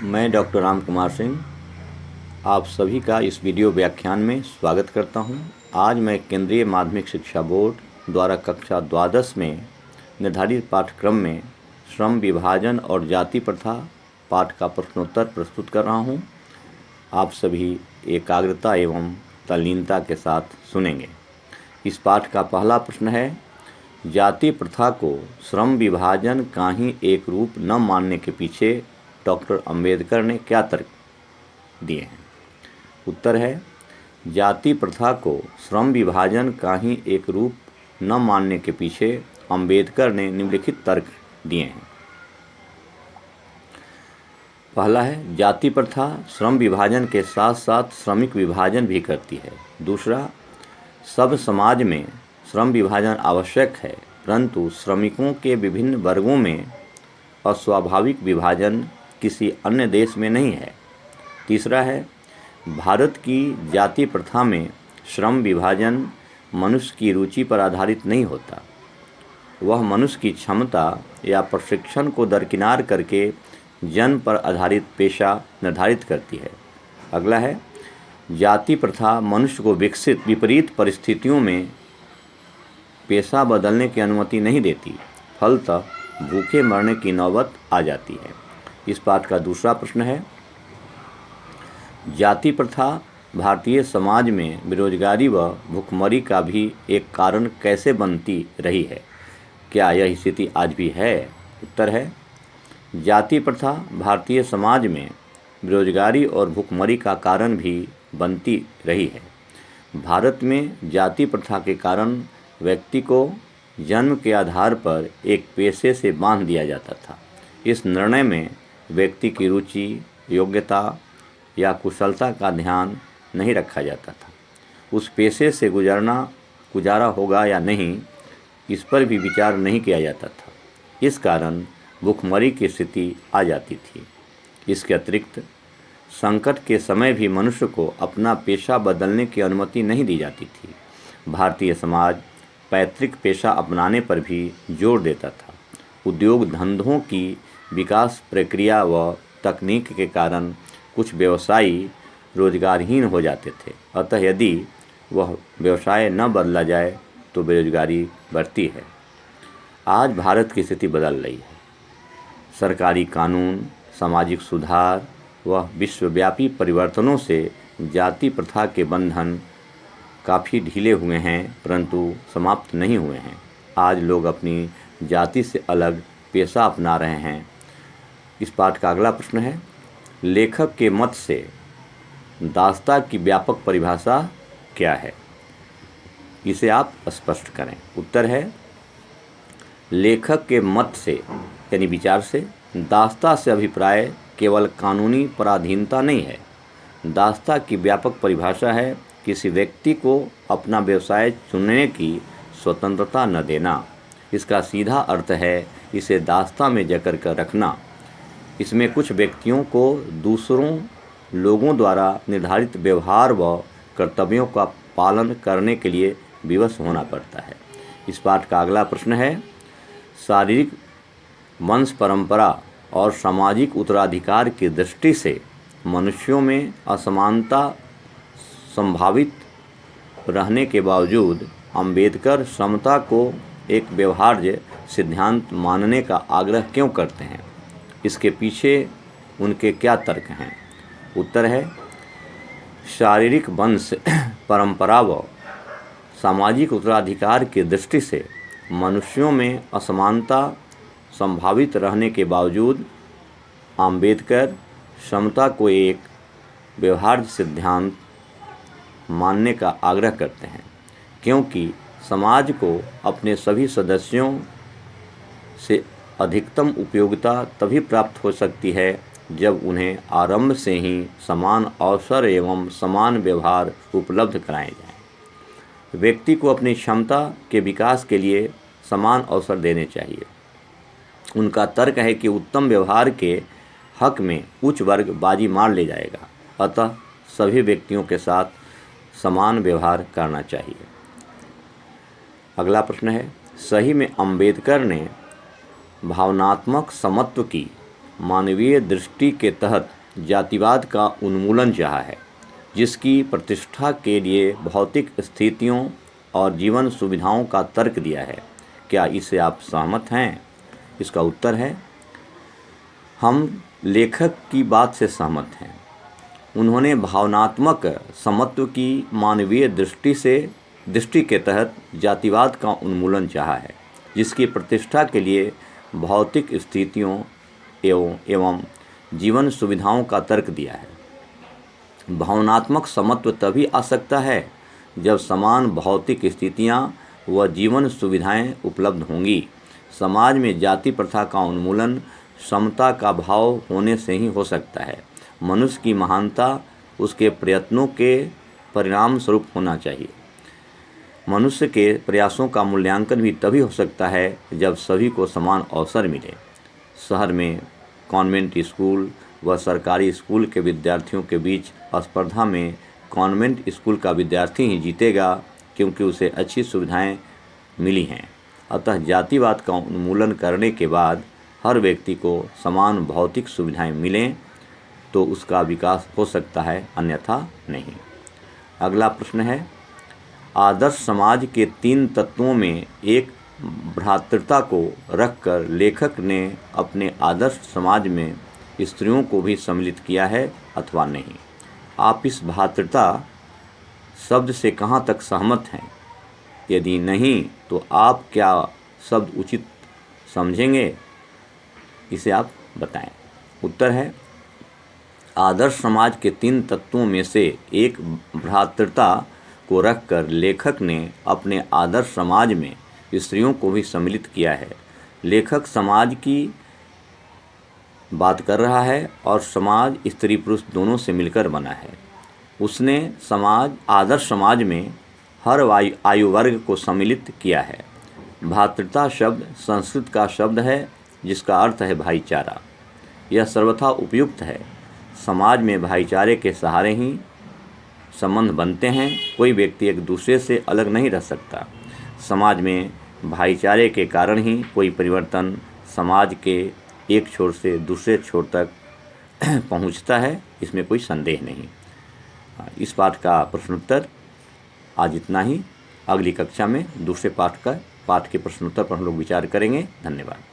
मैं डॉक्टर राम कुमार सिंह आप सभी का इस वीडियो व्याख्यान में स्वागत करता हूं। आज मैं केंद्रीय माध्यमिक शिक्षा बोर्ड द्वारा कक्षा द्वादश में निर्धारित पाठ्यक्रम में श्रम विभाजन और जाति प्रथा पाठ का प्रश्नोत्तर प्रस्तुत कर रहा हूं। आप सभी एकाग्रता एवं तल्लीनता के साथ सुनेंगे। इस पाठ का पहला प्रश्न है, जाति प्रथा को श्रम विभाजन का ही एक रूप न मानने के पीछे डॉक्टर अंबेडकर ने क्या तर्क दिए हैं। उत्तर है, जाति प्रथा को श्रम विभाजन का ही एक रूप न मानने के पीछे अंबेडकर ने निम्नलिखित तर्क दिए हैं। पहला है, जाति प्रथा श्रम विभाजन के साथ साथ श्रमिक विभाजन भी करती है। दूसरा, सब समाज में श्रम विभाजन आवश्यक है, परंतु श्रमिकों के विभिन्न वर्गों में अस्वाभाविक विभाजन किसी अन्य देश में नहीं है। तीसरा है, भारत की जाति प्रथा में श्रम विभाजन मनुष्य की रुचि पर आधारित नहीं होता, वह मनुष्य की क्षमता या प्रशिक्षण को दरकिनार करके जन्म पर आधारित पेशा निर्धारित करती है। अगला है, जाति प्रथा मनुष्य को विपरीत परिस्थितियों में पेशा बदलने की अनुमति नहीं देती, फलतः भूखे मरने की नौबत आ जाती है। इस पाठ का दूसरा प्रश्न है, जाति प्रथा भारतीय समाज में बेरोजगारी व भुखमरी का भी एक कारण कैसे बनती रही है? क्या यह स्थिति आज भी है? उत्तर है, जाति प्रथा भारतीय समाज में बेरोजगारी और भुखमरी का कारण भी बनती रही है। भारत में जाति प्रथा के कारण व्यक्ति को जन्म के आधार पर एक पेशे से बांध दिया जाता था। इस निर्णय में व्यक्ति की रुचि, योग्यता या कुशलता का ध्यान नहीं रखा जाता था। उस पेशे से गुजारा होगा या नहीं, इस पर भी विचार नहीं किया जाता था। इस कारण भुखमरी की स्थिति आ जाती थी। इसके अतिरिक्त संकट के समय भी मनुष्य को अपना पेशा बदलने की अनुमति नहीं दी जाती थी। भारतीय समाज पैतृक पेशा अपनाने पर भी जोर देता था। उद्योग धंधों की विकास प्रक्रिया व तकनीक के कारण कुछ व्यवसायी रोजगारहीन हो जाते थे। अतः यदि वह व्यवसाय न बदला जाए तो बेरोजगारी बढ़ती है। आज भारत की स्थिति बदल रही है। सरकारी कानून, सामाजिक सुधार व विश्वव्यापी परिवर्तनों से जाति प्रथा के बंधन काफ़ी ढीले हुए हैं, परंतु समाप्त नहीं हुए हैं। आज लोग अपनी जाति से अलग पेशा अपना रहे हैं। इस पाठ का अगला प्रश्न है, लेखक के मत से दास्ता की व्यापक परिभाषा क्या है? इसे आप स्पष्ट करें। उत्तर है, लेखक के मत से यानी विचार से दास्ता से अभिप्राय केवल कानूनी पराधीनता नहीं है। दास्ता की व्यापक परिभाषा है किसी व्यक्ति को अपना व्यवसाय चुनने की स्वतंत्रता न देना। इसका सीधा अर्थ है इसे दास्ता में जकड़ कर रखना। इसमें कुछ व्यक्तियों को दूसरों लोगों द्वारा निर्धारित व्यवहार व कर्तव्यों का पालन करने के लिए विवश होना पड़ता है। इस पाठ का अगला प्रश्न है, शारीरिक वंश परंपरा और सामाजिक उत्तराधिकार की दृष्टि से मनुष्यों में असमानता संभावित रहने के बावजूद अंबेडकर समता को एक व्यवहार्य सिद्धांत मानने का आग्रह क्यों करते हैं? इसके पीछे उनके क्या तर्क हैं? उत्तर है, शारीरिक वंश परंपरा व सामाजिक उत्तराधिकार की दृष्टि से मनुष्यों में असमानता संभावित रहने के बावजूद अंबेडकर समता को एक व्यवहार्य सिद्धांत मानने का आग्रह करते हैं, क्योंकि समाज को अपने सभी सदस्यों से अधिकतम उपयोगिता तभी प्राप्त हो सकती है जब उन्हें आरंभ से ही समान अवसर एवं समान व्यवहार उपलब्ध कराए जाएं। व्यक्ति को अपनी क्षमता के विकास के लिए समान अवसर देने चाहिए। उनका तर्क है कि उत्तम व्यवहार के हक में उच्च वर्ग बाजी मार ले जाएगा, अतः सभी व्यक्तियों के साथ समान व्यवहार करना चाहिए। अगला प्रश्न है, सही में अंबेडकर ने भावनात्मक समत्व की मानवीय दृष्टि के तहत जातिवाद का उन्मूलन चाहा है, जिसकी प्रतिष्ठा के लिए भौतिक स्थितियों और जीवन सुविधाओं का तर्क दिया है। क्या इससे आप सहमत हैं? इसका उत्तर है हम लेखक की बात से सहमत हैं। उन्होंने भावनात्मक समत्व की मानवीय दृष्टि के तहत जातिवाद का उन्मूलन चाहा है, जिसकी प्रतिष्ठा के लिए भौतिक स्थितियों एवं जीवन सुविधाओं का तर्क दिया है। भावनात्मक समत्व तभी आ सकता है जब समान भौतिक स्थितियां व जीवन सुविधाएं उपलब्ध होंगी। समाज में जाति प्रथा का उन्मूलन समता का भाव होने से ही हो सकता है। मनुष्य की महानता उसके प्रयत्नों के परिणाम स्वरूप होना चाहिए। मनुष्य के प्रयासों का मूल्यांकन भी तभी हो सकता है जब सभी को समान अवसर मिले। शहर में कॉन्वेंट स्कूल व सरकारी स्कूल के विद्यार्थियों के बीच स्पर्धा में कॉन्वेंट स्कूल का विद्यार्थी ही जीतेगा, क्योंकि उसे अच्छी सुविधाएं मिली हैं। अतः जातिवाद का उन्मूलन करने के बाद हर व्यक्ति को समान भौतिक सुविधाएं मिलें तो उसका विकास हो सकता है, अन्यथा नहीं। अगला प्रश्न है, आदर्श समाज के 3 तत्वों में एक भ्रातृता को रखकर लेखक ने अपने आदर्श समाज में स्त्रियों को भी सम्मिलित किया है अथवा नहीं? आप इस भ्रातृता शब्द से कहाँ तक सहमत हैं? यदि नहीं तो आप क्या शब्द उचित समझेंगे, इसे आप बताएं। उत्तर है, आदर्श समाज के 3 तत्वों में से एक भ्रातृता को रखकर लेखक ने अपने आदर्श समाज में स्त्रियों को भी सम्मिलित किया है। लेखक समाज की बात कर रहा है और समाज स्त्री पुरुष दोनों से मिलकर बना है। उसने आदर्श समाज में हर आयु वर्ग को सम्मिलित किया है। भ्रातृता शब्द संस्कृत का शब्द है जिसका अर्थ है भाईचारा। यह सर्वथा उपयुक्त है। समाज में भाईचारे के सहारे ही संबंध बनते हैं। कोई व्यक्ति एक दूसरे से अलग नहीं रह सकता। समाज में भाईचारे के कारण ही कोई परिवर्तन समाज के एक छोर से दूसरे छोर तक पहुंचता है, इसमें कोई संदेह नहीं। इस पाठ का प्रश्नोत्तर आज इतना ही। अगली कक्षा में दूसरे पाठ के प्रश्नोत्तर पर हम लोग विचार करेंगे। धन्यवाद।